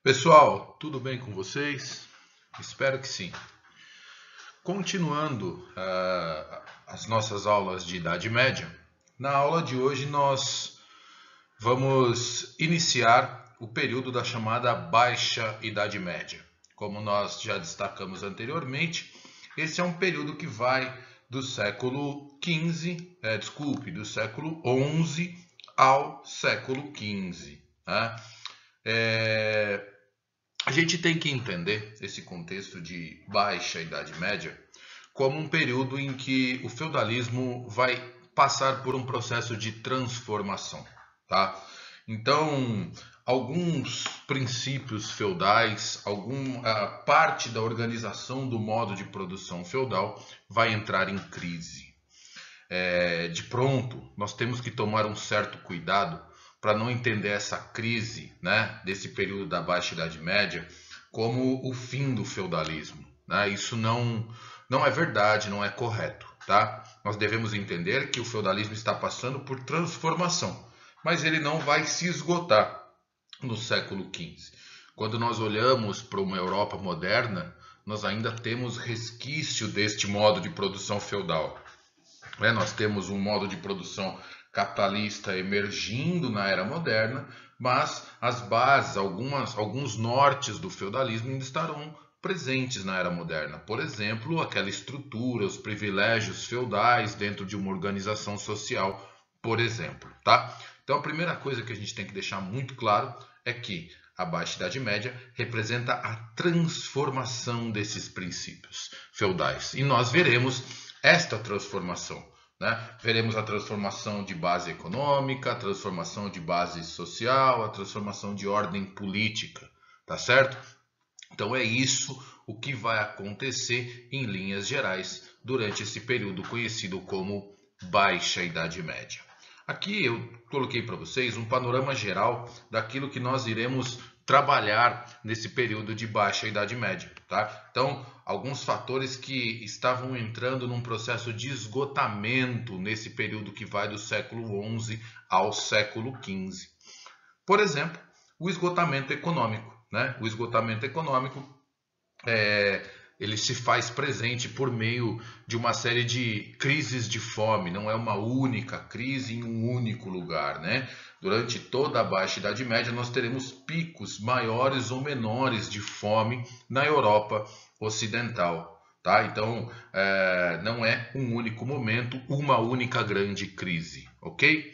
Pessoal, tudo bem com vocês? Espero que sim. Continuando as nossas aulas de Idade Média, na aula de hoje nós vamos iniciar o período da chamada Baixa Idade Média. Como nós já destacamos anteriormente, esse é um período que vai do século do século XI ao século XV. Né? A gente tem que entender esse contexto de baixa Idade Média como um período em que o feudalismo vai passar por um processo de transformação, tá? Então, alguns princípios feudais, alguma parte da organização do modo de produção feudal vai entrar em crise. De pronto, nós temos que tomar um certo cuidado para não entender essa crise, né, desse período da Baixa Idade Média como o fim do feudalismo. Né? Isso não é verdade, não é correto. Tá? Nós devemos entender que o feudalismo está passando por transformação, mas ele não vai se esgotar no século XV. Quando nós olhamos para uma Europa moderna, nós ainda temos resquício deste modo de produção feudal. Nós temos um modo de produção capitalista emergindo na era moderna, mas as bases, alguns nortes do feudalismo ainda estarão presentes na era moderna. Por exemplo, aquela estrutura, os privilégios feudais dentro de uma organização social, por exemplo. Tá? Então a primeira coisa que a gente tem que deixar muito claro é que a Baixa Idade Média representa a transformação desses princípios feudais. E nós veremos esta transformação. Né? Veremos a transformação de base econômica, a transformação de base social, a transformação de ordem política, tá certo? Então é isso o que vai acontecer em linhas gerais durante esse período conhecido como Baixa Idade Média. Aqui eu coloquei para vocês um panorama geral daquilo que nós iremos trabalhar nesse período de Baixa Idade Média. Tá? Então, alguns fatores que estavam entrando num processo de esgotamento nesse período que vai do século XI ao século XV. Por exemplo, o esgotamento econômico. Né? O esgotamento econômico ele se faz presente por meio de uma série de crises de fome, não é uma única crise em um único lugar, né? Durante toda a Baixa Idade Média nós teremos picos maiores ou menores de fome na Europa Ocidental, tá? Então não é um único momento, uma única grande crise, ok?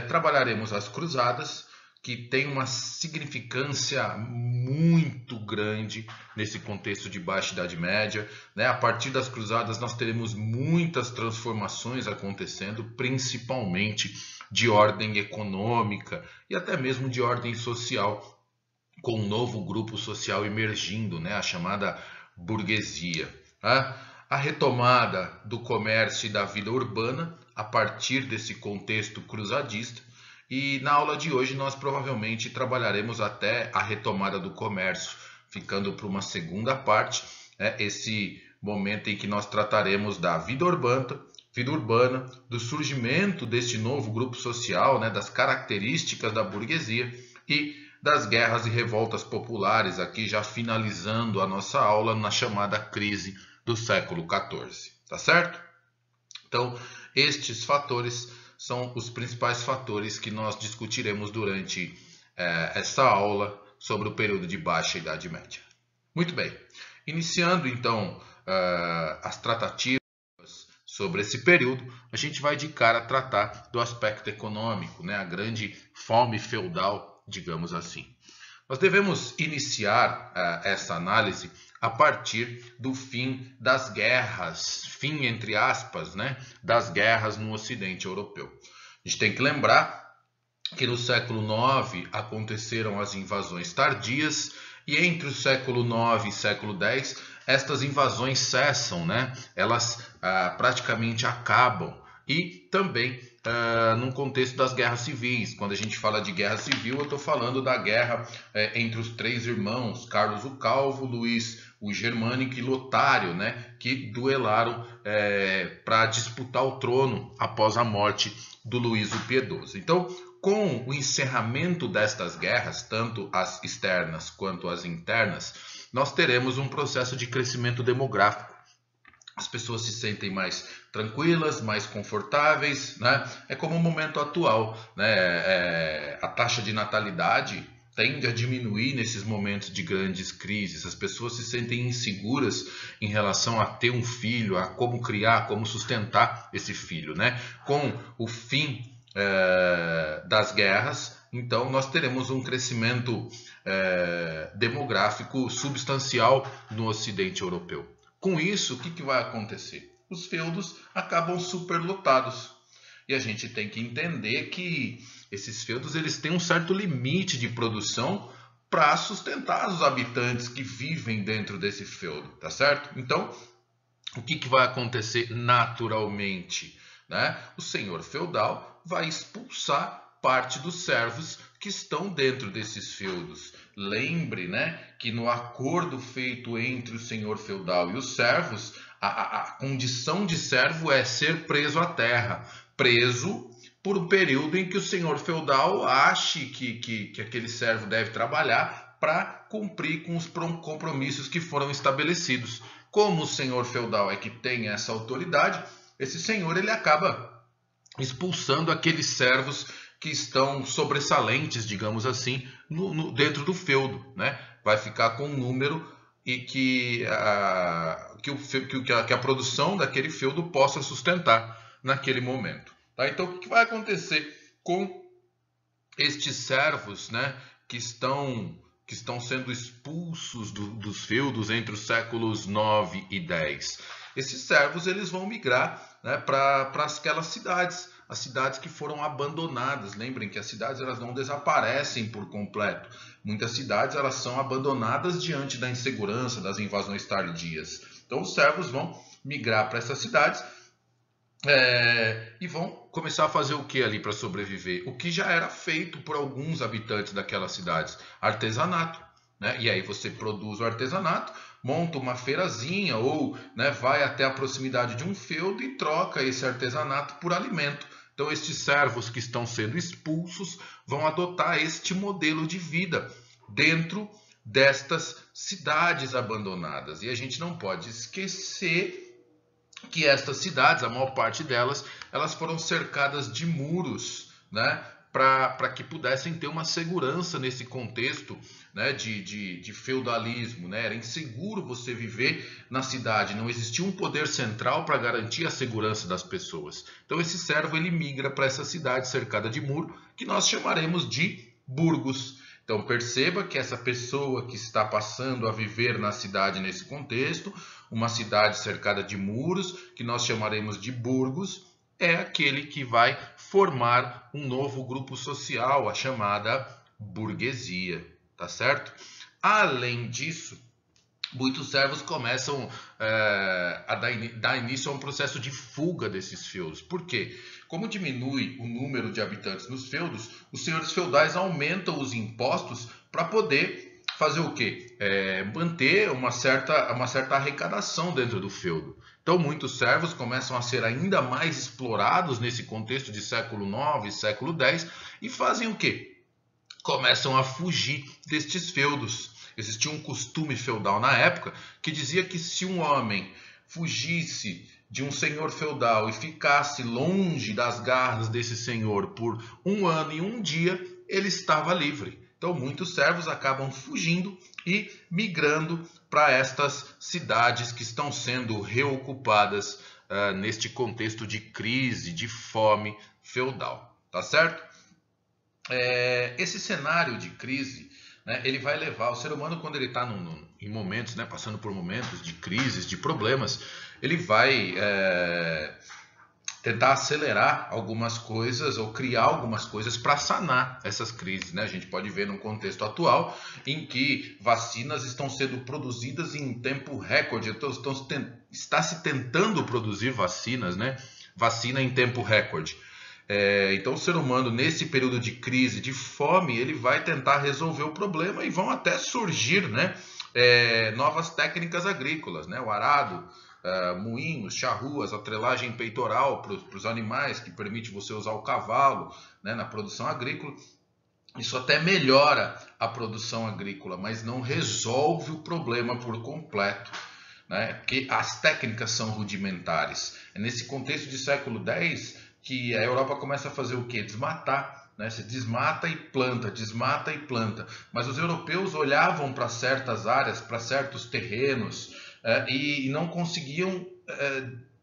Trabalharemos as cruzadas, que tem uma significância muito grande nesse contexto de Baixa Idade Média. Né? A partir das cruzadas nós teremos muitas transformações acontecendo, principalmente de ordem econômica e até mesmo de ordem social, com um novo grupo social emergindo, né? A chamada burguesia. Tá? A retomada do comércio e da vida urbana a partir desse contexto cruzadista. E na aula de hoje nós provavelmente trabalharemos até a retomada do comércio, ficando para uma segunda parte, esse momento em que nós trataremos da vida urbana, do surgimento deste novo grupo social, né, das características da burguesia e das guerras e revoltas populares, aqui já finalizando a nossa aula na chamada crise do século XIV, tá certo? Então, estes fatores são os principais fatores que nós discutiremos durante essa aula sobre o período de Baixa Idade Média. Muito bem, iniciando então as tratativas sobre esse período, a gente vai de cara tratar do aspecto econômico, né? A grande fome feudal, digamos assim. Nós devemos iniciar essa análise a partir do fim das guerras, fim entre aspas, né, das guerras no Ocidente Europeu. A gente tem que lembrar que no século IX aconteceram as invasões tardias e entre o século IX e século X estas invasões cessam, né? Elas praticamente acabam. E também no contexto das guerras civis. Quando a gente fala de guerra civil, eu estou falando da guerra entre os três irmãos, Carlos o Calvo, Luís o Germânico e Lotário, né, que duelaram para disputar o trono após a morte do Luís o Piedoso. Então, com o encerramento destas guerras, tanto as externas quanto as internas, nós teremos um processo de crescimento demográfico. As pessoas se sentem mais tranquilas, mais confortáveis, né? É como o momento atual, né? A taxa de natalidade tende a diminuir nesses momentos de grandes crises. As pessoas se sentem inseguras em relação a ter um filho, a como criar, como sustentar esse filho, né? Com o fim das guerras, então nós teremos um crescimento demográfico substancial no Ocidente europeu. Com isso, o que vai acontecer? Os feudos acabam superlotados. E a gente tem que entender que esses feudos eles têm um certo limite de produção para sustentar os habitantes que vivem dentro desse feudo, tá certo? Então, o que vai acontecer naturalmente, né? O senhor feudal vai expulsar parte dos servos que estão dentro desses feudos. Lembre, né, que no acordo feito entre o senhor feudal e os servos, a condição de servo é ser preso à terra, preso por um período em que o senhor feudal ache que aquele servo deve trabalhar para cumprir com os compromissos que foram estabelecidos. Como o senhor feudal é que tem essa autoridade, esse senhor ele acaba expulsando aqueles servos que estão sobressalentes, digamos assim, dentro do feudo, né? Vai ficar com um número e que a produção daquele feudo possa sustentar naquele momento. Tá? Então, o que vai acontecer com estes servos, né, que estão sendo expulsos dos feudos entre os séculos 9 e 10? Esses servos eles vão migrar, né, para aquelas cidades, as cidades que foram abandonadas. Lembrem que as cidades elas não desaparecem por completo. Muitas cidades elas são abandonadas diante da insegurança, das invasões tardias. Então os servos vão migrar para essas cidades e vão começar a fazer o que ali para sobreviver? O que já era feito por alguns habitantes daquelas cidades: artesanato. Né? E aí você produz o artesanato, monta uma feirazinha ou, né, vai até a proximidade de um feudo e troca esse artesanato por alimento. Então estes servos que estão sendo expulsos vão adotar este modelo de vida dentro destas cidades abandonadas. E a gente não pode esquecer que estas cidades, a maior parte delas, elas foram cercadas de muros, né, para que pudessem ter uma segurança nesse contexto, né, de feudalismo. Né? Era inseguro você viver na cidade, não existia um poder central para garantir a segurança das pessoas. Então esse servo ele migra para essa cidade cercada de muro, que nós chamaremos de burgos. Então perceba que essa pessoa que está passando a viver na cidade nesse contexto, uma cidade cercada de muros, que nós chamaremos de burgos, é aquele que vai formar um novo grupo social, a chamada burguesia, tá certo? Além disso, muitos servos começam a dar início a um processo de fuga desses feudos. Por quê? Como diminui o número de habitantes nos feudos, os senhores feudais aumentam os impostos para poder fazer o quê? Manter uma certa arrecadação dentro do feudo. Então muitos servos começam a ser ainda mais explorados nesse contexto de século 9 e século 10 e fazem o quê? Começam a fugir destes feudos. Existia um costume feudal na época que dizia que se um homem fugisse de um senhor feudal e ficasse longe das garras desse senhor por 1 ano e 1 dia, ele estava livre. Então muitos servos acabam fugindo e migrando para estas cidades que estão sendo reocupadas neste contexto de crise, de fome feudal. Tá certo? Esse cenário de crise, né, ele vai levar o ser humano, quando ele está em momentos, né, passando por momentos de crises, de problemas, ele vai tentar acelerar algumas coisas ou criar algumas coisas para sanar essas crises. Né? A gente pode ver num contexto atual em que vacinas estão sendo produzidas em tempo recorde. Então, está se tentando produzir vacinas, né? Vacina em tempo recorde. Então o ser humano, nesse período de crise, de fome, ele vai tentar resolver o problema e vão até surgir, né, novas técnicas agrícolas, né, o arado, moinhos, charruas, a trelagem peitoral para os animais, que permite você usar o cavalo, né, na produção agrícola. Isso até melhora a produção agrícola, mas não resolve o problema por completo, né? Porque as técnicas são rudimentares. É nesse contexto de século X que a Europa começa a fazer o quê? Desmatar. Né? Se desmata e planta, desmata e planta. Mas os europeus olhavam para certas áreas, para certos terrenos, e não conseguiam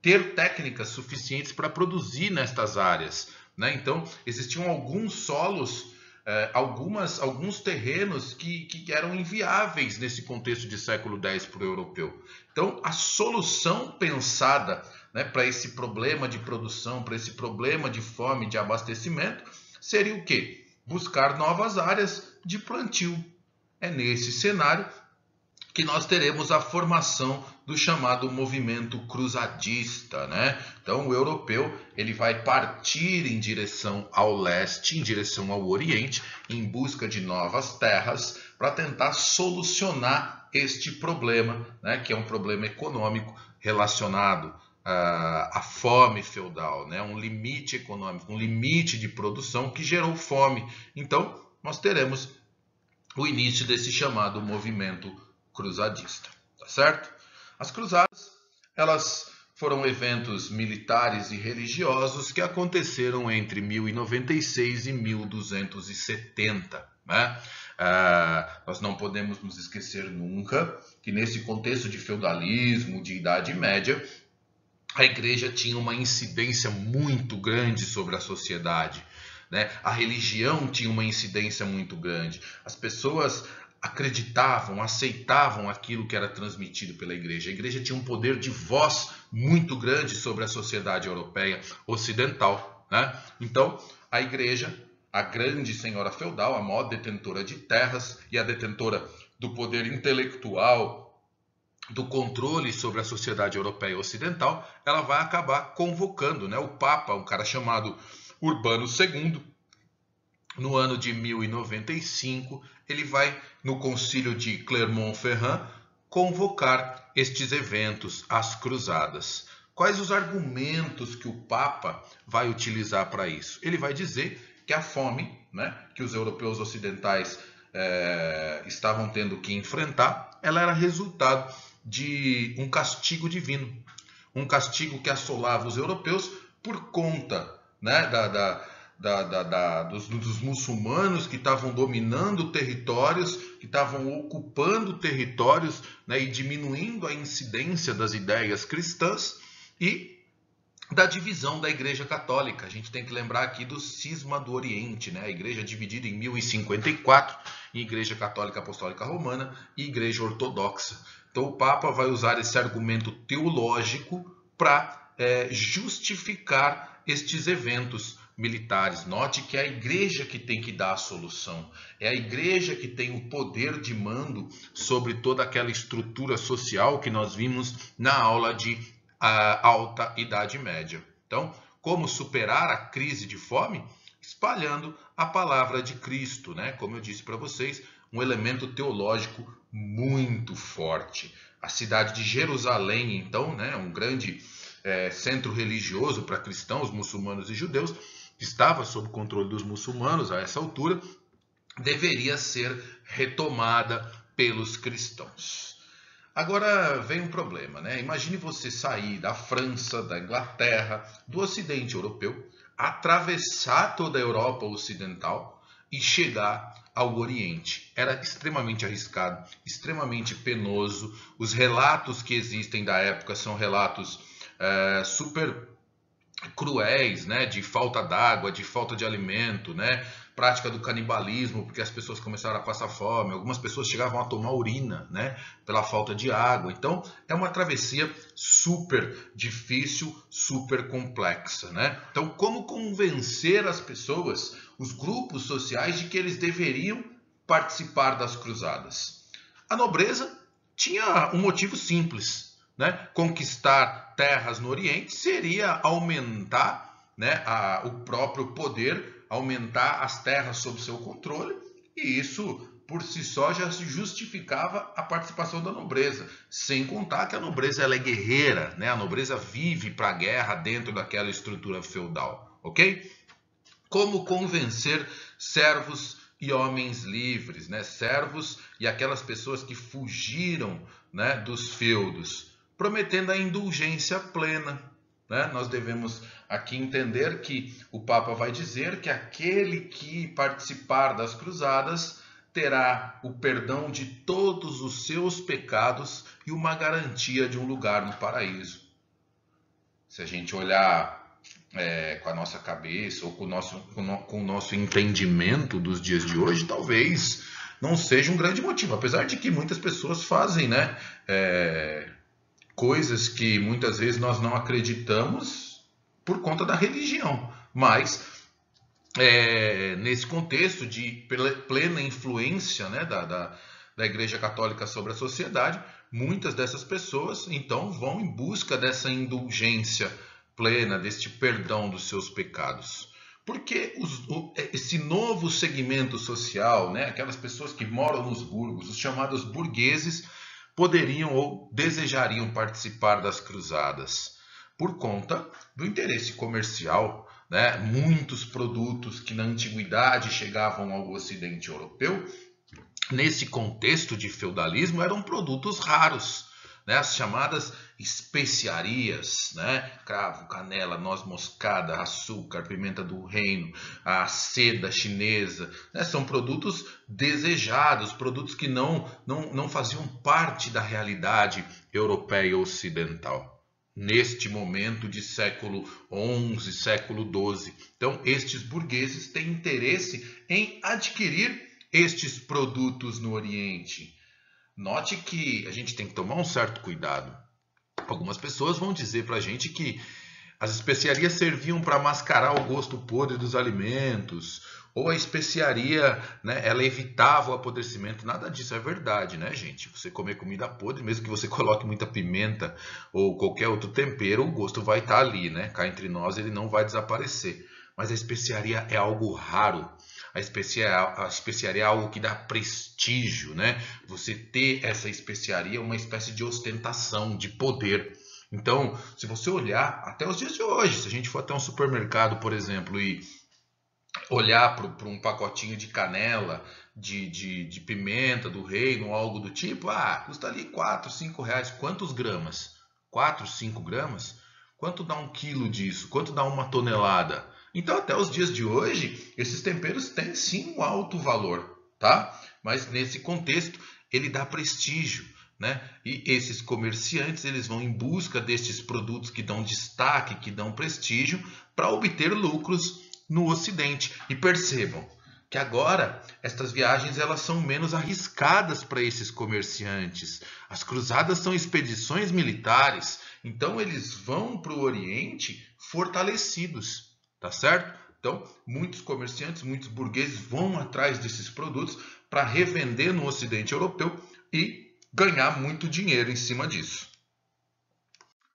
ter técnicas suficientes para produzir nestas áreas. Né? Então, existiam alguns solos, alguns terrenos que eram inviáveis nesse contexto de século X para o europeu. Então, a solução pensada, né, para esse problema de produção, para esse problema de fome, de abastecimento, seria o quê? Buscar novas áreas de plantio. É nesse cenário que nós teremos a formação do chamado movimento cruzadista, né? Então, o europeu ele vai partir em direção ao leste, em direção ao oriente, em busca de novas terras, para tentar solucionar este problema, né? Que é um problema econômico relacionado à fome feudal, né? Um limite econômico, um limite de produção que gerou fome. Então, nós teremos o início desse chamado movimento cruzadista, tá certo? As cruzadas, elas foram eventos militares e religiosos que aconteceram entre 1096 e 1270, né? Nós não podemos nos esquecer nunca que nesse contexto de feudalismo, de Idade Média, a igreja tinha uma incidência muito grande sobre a sociedade, né? A religião tinha uma incidência muito grande. As pessoas acreditavam, aceitavam aquilo que era transmitido pela igreja. A igreja tinha um poder de voz muito grande sobre a sociedade europeia ocidental, né? Então, a igreja, a grande senhora feudal, a maior detentora de terras e a detentora do poder intelectual, do controle sobre a sociedade europeia ocidental, ela vai acabar convocando, né, o Papa, um cara chamado Urbano II, no ano de 1095, ele vai, no concílio de Clermont-Ferrand, convocar estes eventos, as cruzadas. Quais os argumentos que o Papa vai utilizar para isso? Ele vai dizer que a fome, né, que os europeus ocidentais estavam tendo que enfrentar, ela era resultado de um castigo divino. Um castigo que assolava os europeus por conta, né, dos muçulmanos que estavam dominando territórios, que estavam ocupando territórios, né, e diminuindo a incidência das ideias cristãs, e da divisão da Igreja Católica. A gente tem que lembrar aqui do cisma do Oriente, né? A Igreja dividida em 1054 em Igreja Católica Apostólica Romana e Igreja Ortodoxa. Então o Papa vai usar esse argumento teológico para justificar estes eventos militares. Note que é a igreja que tem que dar a solução. É a igreja que tem o poder de mando sobre toda aquela estrutura social que nós vimos na aula de Alta Idade Média. Então, como superar a crise de fome? Espalhando a palavra de Cristo, né? Como eu disse para vocês, um elemento teológico muito forte. A cidade de Jerusalém, então, né, um grande centro religioso para cristãos, muçulmanos e judeus, que estava sob controle dos muçulmanos a essa altura, deveria ser retomada pelos cristãos. Agora vem um problema, né? Imagine você sair da França, da Inglaterra, do Ocidente europeu, atravessar toda a Europa Ocidental e chegar ao Oriente. Era extremamente arriscado, extremamente penoso. Os relatos que existem da época são relatos super cruéis, né? De falta d'água, de falta de alimento, né? Prática do canibalismo, porque as pessoas começaram a passar fome, algumas pessoas chegavam a tomar urina, né, pela falta de água. Então, é uma travessia super difícil, super complexa, né? Então, como convencer as pessoas, os grupos sociais, de que eles deveriam participar das cruzadas? A nobreza tinha um motivo simples, né? Conquistar terras no Oriente seria aumentar, né, o próprio poder, aumentar as terras sob seu controle, e isso por si só já justificava a participação da nobreza, sem contar que a nobreza ela é guerreira, né? A nobreza vive para a guerra dentro daquela estrutura feudal, ok? Como convencer servos e homens livres, né? Servos e aquelas pessoas que fugiram, né, dos feudos, prometendo a indulgência plena. Né? Nós devemos aqui entender que o Papa vai dizer que aquele que participar das cruzadas terá o perdão de todos os seus pecados e uma garantia de um lugar no paraíso. Se a gente olhar com a nossa cabeça ou com o nosso entendimento dos dias de hoje, talvez não seja um grande motivo, apesar de que muitas pessoas fazem, né, coisas que muitas vezes nós não acreditamos por conta da religião, mas nesse contexto de plena influência, né, da Igreja Católica sobre a sociedade, muitas dessas pessoas então vão em busca dessa indulgência plena, deste perdão dos seus pecados. Porque esse novo segmento social, né, aquelas pessoas que moram nos burgos, os chamados burgueses, poderiam ou desejariam participar das cruzadas por conta do interesse comercial, né? Muitos produtos que na antiguidade chegavam ao Ocidente europeu, nesse contexto de feudalismo, eram produtos raros, né? As chamadas especiarias, né? Cravo, canela, noz moscada, açúcar, pimenta do reino, a seda chinesa, né? São produtos desejados, produtos que não faziam parte da realidade europeia ocidental. Neste momento de século XI, século XII. Então, estes burgueses têm interesse em adquirir estes produtos no Oriente. Note que a gente tem que tomar um certo cuidado. Algumas pessoas vão dizer para a gente que as especiarias serviam para mascarar o gosto podre dos alimentos, ou a especiaria, né, ela evitava o apodrecimento. Nada disso é verdade, né, gente? Você comer comida podre, mesmo que você coloque muita pimenta ou qualquer outro tempero, o gosto vai estar ali, né? Cá entre nós ele não vai desaparecer. Mas a especiaria é algo raro. A especiaria é algo que dá prestígio, né? Você ter essa especiaria é uma espécie de ostentação, de poder. Então, se você olhar até os dias de hoje, se a gente for até um supermercado, por exemplo, e olhar para um pacotinho de canela, de pimenta do reino, algo do tipo, custa ali 4, 5 reais. Quantos gramas? 4, 5 gramas? Quanto dá 1 quilo disso? Quanto dá 1 tonelada? Então, até os dias de hoje, esses temperos têm sim um alto valor, tá? Mas nesse contexto, ele dá prestígio, né? E esses comerciantes, eles vão em busca destes produtos que dão destaque, que dão prestígio, para obter lucros no Ocidente. E percebam que agora estas viagens elas são menos arriscadas para esses comerciantes. As cruzadas são expedições militares, então eles vão para o Oriente fortalecidos, tá certo? Então, muitos comerciantes, muitos burgueses vão atrás desses produtos para revender no Ocidente europeu e ganhar muito dinheiro em cima disso.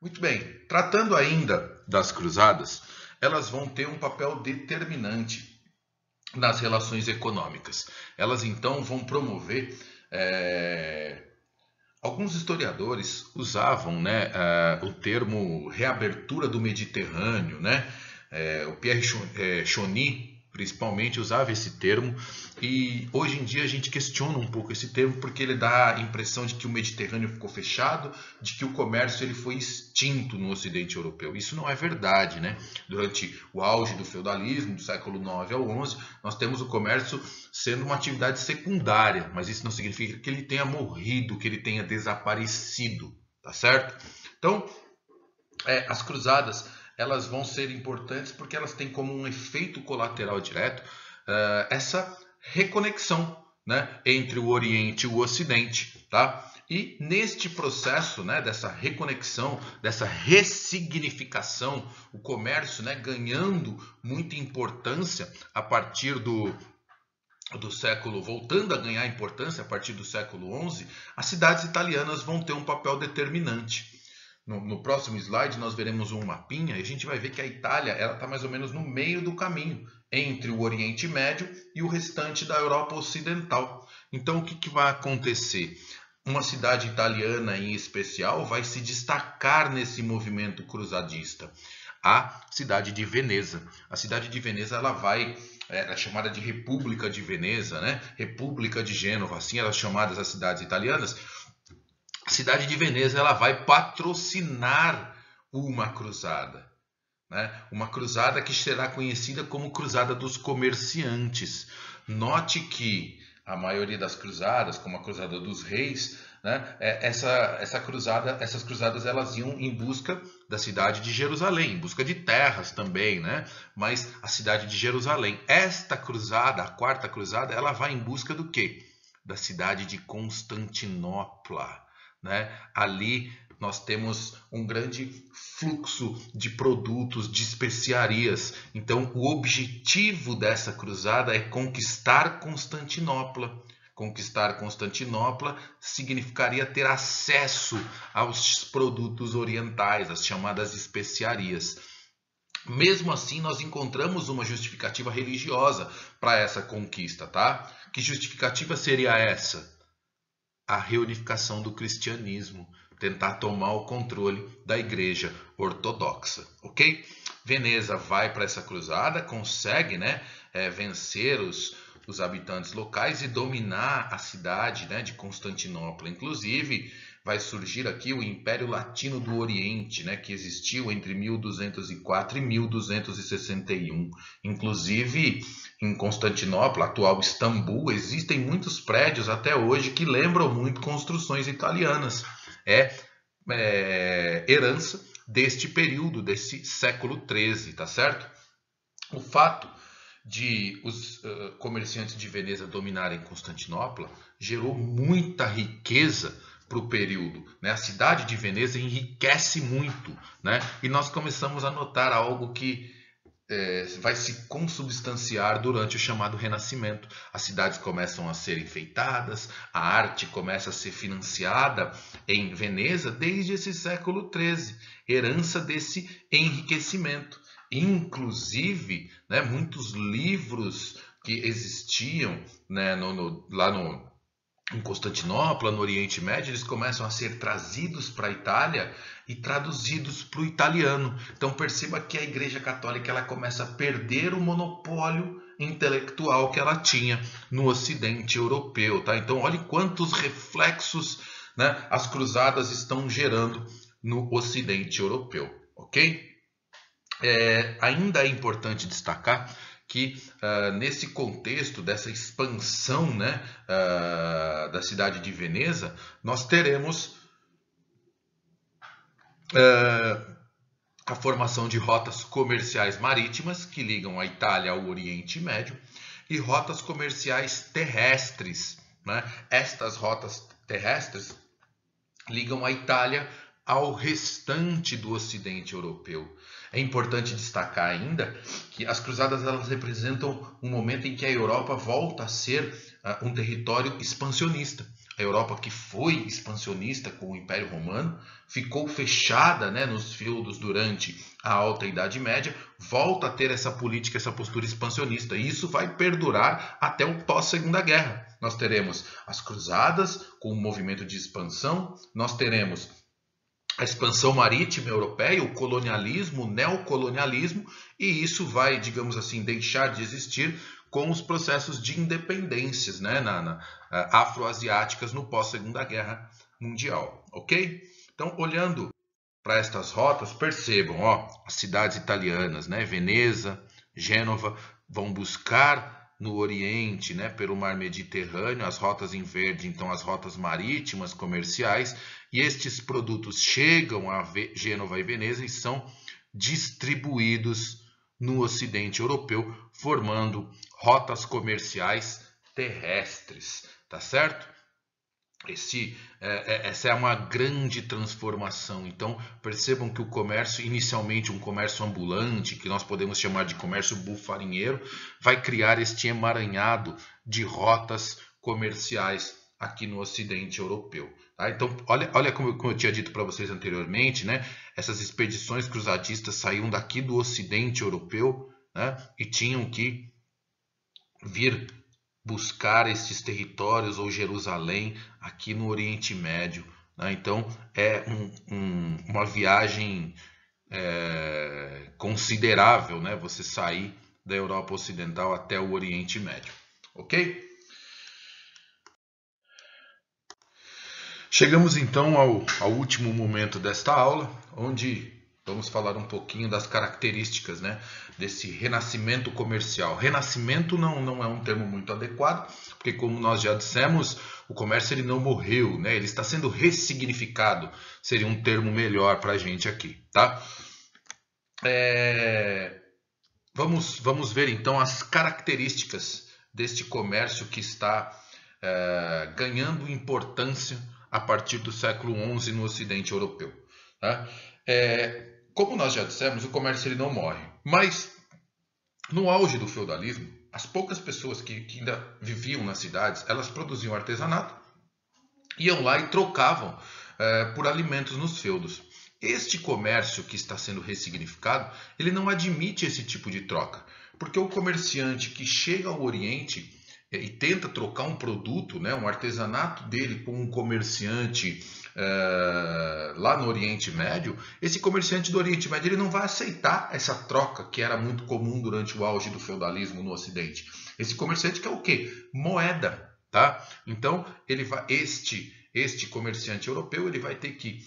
Muito bem, tratando ainda das cruzadas, elas vão ter um papel determinante nas relações econômicas. Elas então vão promover, alguns historiadores usavam, né, o termo reabertura do Mediterrâneo, né? O Pierre Chauny, principalmente, usava esse termo, e hoje em dia a gente questiona um pouco esse termo porque ele dá a impressão de que o Mediterrâneo ficou fechado, de que o comércio ele foi extinto no Ocidente europeu. Isso não é verdade, né? Durante o auge do feudalismo, do século IX ao XI, nós temos o comércio sendo uma atividade secundária, mas isso não significa que ele tenha morrido, que ele tenha desaparecido, tá certo? Então, as cruzadas elas vão ser importantes porque elas têm como um efeito colateral direto essa reconexão, né, entre o Oriente e o Ocidente, tá? E neste processo, né, dessa reconexão, dessa ressignificação, o comércio, né, ganhando muita importância a partir do século, voltando a ganhar importância a partir do século XI, as cidades italianas vão ter um papel determinante. No próximo slide nós veremos um mapinha e a gente vai ver que a Itália está mais ou menos no meio do caminho entre o Oriente Médio e o restante da Europa Ocidental. Então, o que vai acontecer? Uma cidade italiana em especial vai se destacar nesse movimento cruzadista. A cidade de Veneza. A cidade de Veneza ela é chamada de República de Veneza, né? República de Gênova, assim elas chamadas as cidades italianas. A cidade de Veneza ela vai patrocinar uma cruzada, né? Uma cruzada que será conhecida como Cruzada dos Comerciantes. Note que a maioria das cruzadas, como a Cruzada dos Reis, né, essas cruzadas elas iam em busca da cidade de Jerusalém, em busca de terras também, né? Mas a cidade de Jerusalém. Esta cruzada, a quarta cruzada, ela vai em busca do quê? Da cidade de Constantinopla, né? Ali nós temos um grande fluxo de produtos, de especiarias. Então, o objetivo dessa cruzada é conquistar Constantinopla. Conquistar Constantinopla significaria ter acesso aos produtos orientais, as chamadas especiarias. Mesmo assim, nós encontramos uma justificativa religiosa para essa conquista, tá? Que justificativa seria essa? A reunificação do cristianismo, tentar tomar o controle da igreja ortodoxa, ok? Veneza vai para essa cruzada, consegue, né, vencer os habitantes locais e dominar a cidade, né, de Constantinopla. Inclusive, vai surgir aqui o Império Latino do Oriente, né, que existiu entre 1204 e 1261. Inclusive, em Constantinopla, atual Istambul, existem muitos prédios até hoje que lembram muito construções italianas. Herança deste período, desse século XIII, tá certo? O fato de os comerciantes de Veneza dominarem Constantinopla gerou muita riqueza para o período, né? A cidade de Veneza enriquece muito, né? E nós começamos a notar algo que vai se consubstanciar durante o chamado Renascimento. As cidades começam a ser enfeitadas, a arte começa a ser financiada em Veneza desde esse século XIII, herança desse enriquecimento. Inclusive, né, muitos livros que existiam, né, em Constantinopla, no Oriente Médio, eles começam a ser trazidos para a Itália e traduzidos para o italiano. Então perceba que a Igreja Católica ela começa a perder o monopólio intelectual que ela tinha no Ocidente europeu, tá? Então olhe quantos reflexos, né, as cruzadas estão gerando no Ocidente europeu, ok? Ainda é importante destacar que nesse contexto dessa expansão, né, da cidade de Veneza, nós teremos a formação de rotas comerciais marítimas que ligam a Itália ao Oriente Médio e rotas comerciais terrestres, né? Estas rotas terrestres ligam a Itália ao restante do Ocidente europeu. É importante destacar ainda que as cruzadas elas representam um momento em que a Europa volta a ser um território expansionista. A Europa que foi expansionista com o Império Romano, ficou fechada, né, nos feudos durante a Alta Idade Média, volta a ter essa política, essa postura expansionista. E isso vai perdurar até o pós-Segunda Guerra. Nós teremos as cruzadas com um movimento de expansão, nós teremos a expansão marítima europeia, o colonialismo, o neocolonialismo, e isso vai, digamos assim, deixar de existir com os processos de independências, né, afroasiáticas no pós-Segunda Guerra Mundial, ok? Então, olhando para estas rotas, percebam, ó, as cidades italianas, né, Veneza, Gênova, vão buscar no Oriente, né, pelo mar Mediterrâneo, as rotas em verde, então as rotas marítimas comerciais, e estes produtos chegam a Gênova e Veneza e são distribuídos no Ocidente Europeu, formando rotas comerciais terrestres, tá certo? Essa é uma grande transformação. Então, percebam que o comércio, inicialmente um comércio ambulante, que nós podemos chamar de comércio bufarinheiro, vai criar este emaranhado de rotas comerciais aqui no Ocidente Europeu. Tá? Então, olha como eu tinha dito para vocês anteriormente, né? Essas expedições cruzadistas saíam daqui do Ocidente Europeu, né? E tinham que vir buscar esses territórios ou Jerusalém aqui no Oriente Médio, né? Então é uma viagem considerável, né? Você sair da Europa Ocidental até o Oriente Médio, ok? Chegamos então ao último momento desta aula, onde vamos falar um pouquinho das características, né, desse renascimento comercial. Renascimento não é um termo muito adequado, porque como nós já dissemos, o comércio ele não morreu, né, ele está sendo ressignificado, seria um termo melhor para a gente aqui, tá? Vamos ver então as características deste comércio que está ganhando importância a partir do século XI no Ocidente Europeu. Tá? Como nós já dissemos, o comércio ele não morre, mas no auge do feudalismo, as poucas pessoas que ainda viviam nas cidades, elas produziam artesanato, iam lá e trocavam por alimentos nos feudos. Este comércio que está sendo ressignificado, ele não admite esse tipo de troca, porque o comerciante que chega ao Oriente e tenta trocar um produto, né, um artesanato dele com um comerciante lá no Oriente Médio, esse comerciante do Oriente Médio ele não vai aceitar essa troca que era muito comum durante o auge do feudalismo no Ocidente. Esse comerciante quer o quê? Moeda, tá? Então ele vai, este comerciante europeu ele vai ter que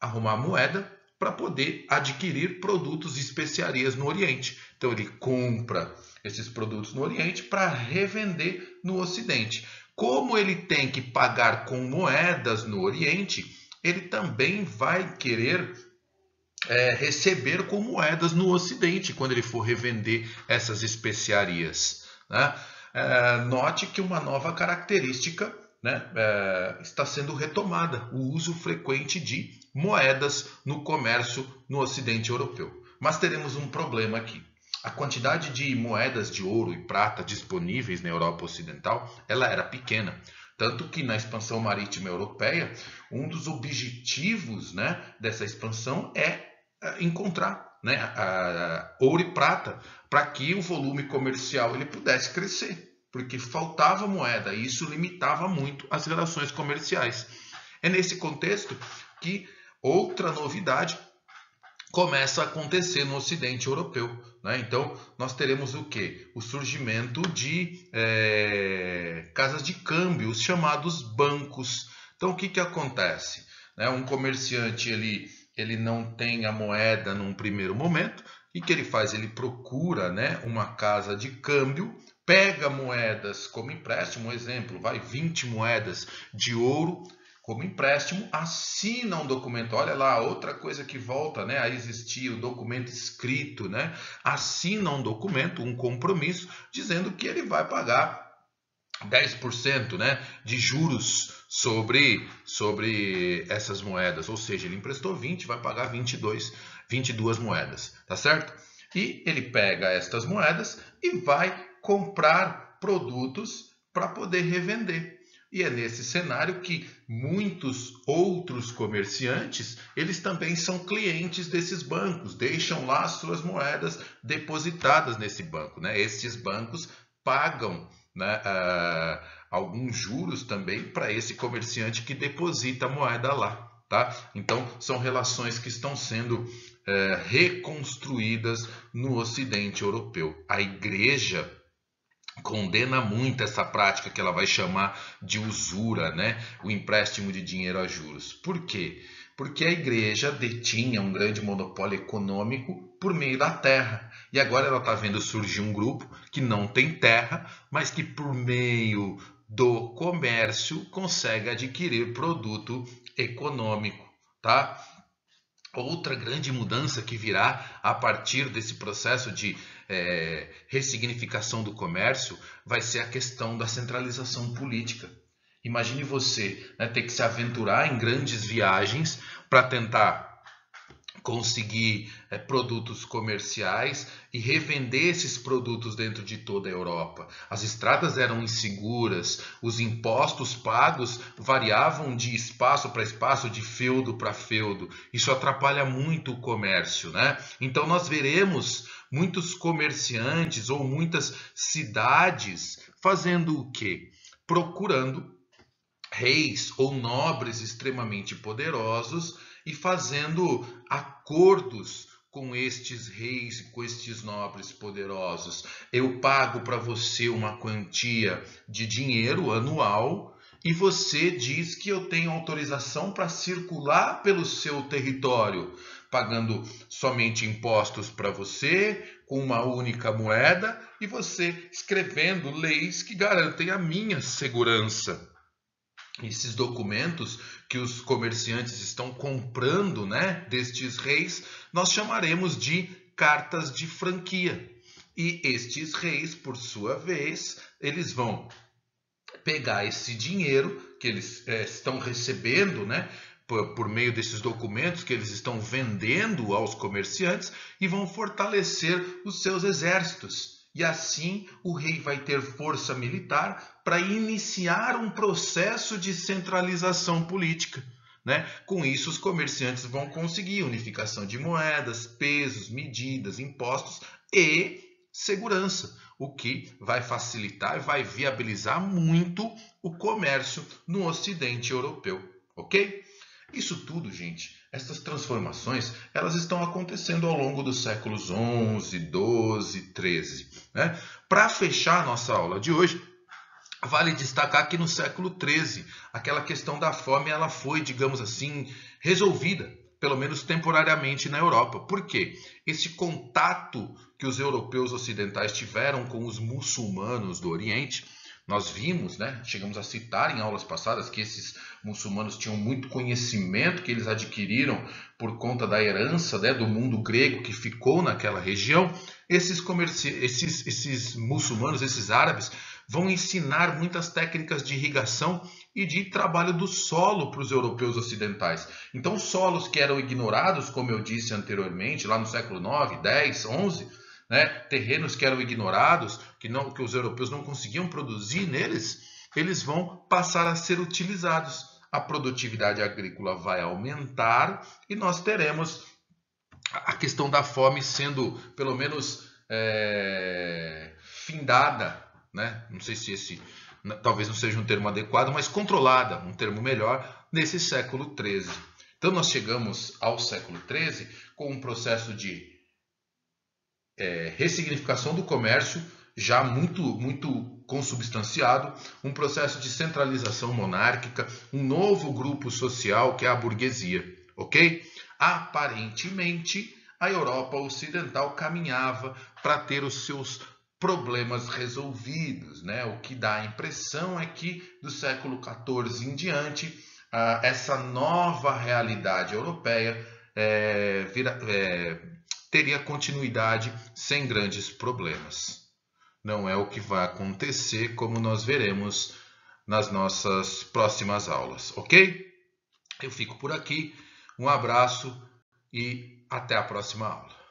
arrumar moeda para poder adquirir produtos e especiarias no Oriente. Então ele compra esses produtos no Oriente para revender no Ocidente. Como ele tem que pagar com moedas no Oriente, ele também vai querer receber com moedas no Ocidente quando ele for revender essas especiarias, né? Note que uma nova característica, né, está sendo retomada, o uso frequente de moedas no comércio no Ocidente Europeu. Mas teremos um problema aqui. A quantidade de moedas de ouro e prata disponíveis na Europa Ocidental, ela era pequena. Tanto que na expansão marítima europeia, um dos objetivos, né, dessa expansão é encontrar, né, ouro e prata para que o volume comercial ele pudesse crescer, porque faltava moeda e isso limitava muito as relações comerciais. É nesse contexto que outra novidade começa a acontecer no Ocidente Europeu, né? Então, nós teremos o quê? O surgimento de casas de câmbio, os chamados bancos. Então, o que acontece? Um comerciante ele não tem a moeda num primeiro momento. O que ele faz? Ele procura, né, uma casa de câmbio, pega moedas como empréstimo, um exemplo, 20 moedas de ouro, como empréstimo, assina um documento. Olha lá, outra coisa que volta, né, a existir, o documento escrito, né? Assina um documento, um compromisso, dizendo que ele vai pagar 10%, né, de juros sobre essas moedas. Ou seja, ele emprestou 20, vai pagar 22 moedas, tá certo? E ele pega estas moedas e vai comprar produtos para poder revender. E é nesse cenário que muitos outros comerciantes, eles também são clientes desses bancos, deixam lá as suas moedas depositadas nesse banco, né? Esses bancos pagam, né, alguns juros também para esse comerciante que deposita a moeda lá, tá? Então, são relações que estão sendo reconstruídas no Ocidente Europeu. A Igreja condena muito essa prática que ela vai chamar de usura, né? O empréstimo de dinheiro a juros. Por quê? Porque a igreja detinha um grande monopólio econômico por meio da terra. E agora ela está vendo surgir um grupo que não tem terra, mas que por meio do comércio consegue adquirir produto econômico, tá? Outra grande mudança que virá a partir desse processo de ressignificação do comércio vai ser a questão da centralização política. Imagine você, né, ter que se aventurar em grandes viagens para tentar conseguir produtos comerciais e revender esses produtos dentro de toda a Europa. As estradas eram inseguras, os impostos pagos variavam de espaço para espaço, de feudo para feudo. Isso atrapalha muito o comércio, né? Então nós veremos muitos comerciantes ou muitas cidades fazendo o quê? Procurando reis ou nobres extremamente poderosos e fazendo acordos com estes reis e com estes nobres poderosos. Eu pago para você uma quantia de dinheiro anual e você diz que eu tenho autorização para circular pelo seu território, pagando somente impostos para você, com uma única moeda, e você escrevendo leis que garantem a minha segurança. Esses documentos que os comerciantes estão comprando, né, destes reis, nós chamaremos de cartas de franquia. E estes reis, por sua vez, eles vão pegar esse dinheiro que eles estão recebendo, né, por meio desses documentos que eles estão vendendo aos comerciantes e vão fortalecer os seus exércitos. E assim o rei vai ter força militar para iniciar um processo de centralização política, né? Com isso, os comerciantes vão conseguir unificação de moedas, pesos, medidas, impostos e segurança, o que vai facilitar e vai viabilizar muito o comércio no Ocidente europeu, ok? Isso tudo, gente, essas transformações, elas estão acontecendo ao longo dos séculos 11, 12, 13. Né? Para fechar a nossa aula de hoje, vale destacar que no século 13, aquela questão da fome ela foi, digamos assim, resolvida, pelo menos temporariamente na Europa. Por quê? Esse contato que os europeus ocidentais tiveram com os muçulmanos do Oriente, nós vimos, né, chegamos a citar em aulas passadas que esses muçulmanos tinham muito conhecimento que eles adquiriram por conta da herança, né, do mundo grego que ficou naquela região. Esses muçulmanos, esses árabes, vão ensinar muitas técnicas de irrigação e de trabalho do solo para os europeus ocidentais. Então, solos que eram ignorados, como eu disse anteriormente, lá no século 9, 10, 11... né, terrenos que eram ignorados, que os europeus não conseguiam produzir neles, eles vão passar a ser utilizados. A produtividade agrícola vai aumentar e nós teremos a questão da fome sendo, pelo menos, findada, né? Não sei se esse talvez não seja um termo adequado, mas controlada, um termo melhor, nesse século XIII. Então nós chegamos ao século XIII com um processo de ressignificação do comércio já muito consubstanciado, um processo de centralização monárquica, um novo grupo social que é a burguesia, ok? Aparentemente, a Europa Ocidental caminhava para ter os seus problemas resolvidos, né? O que dá a impressão é que do século XIV em diante, essa nova realidade europeia teria continuidade sem grandes problemas. Não é o que vai acontecer, como nós veremos nas nossas próximas aulas, ok? Eu fico por aqui, um abraço e até a próxima aula.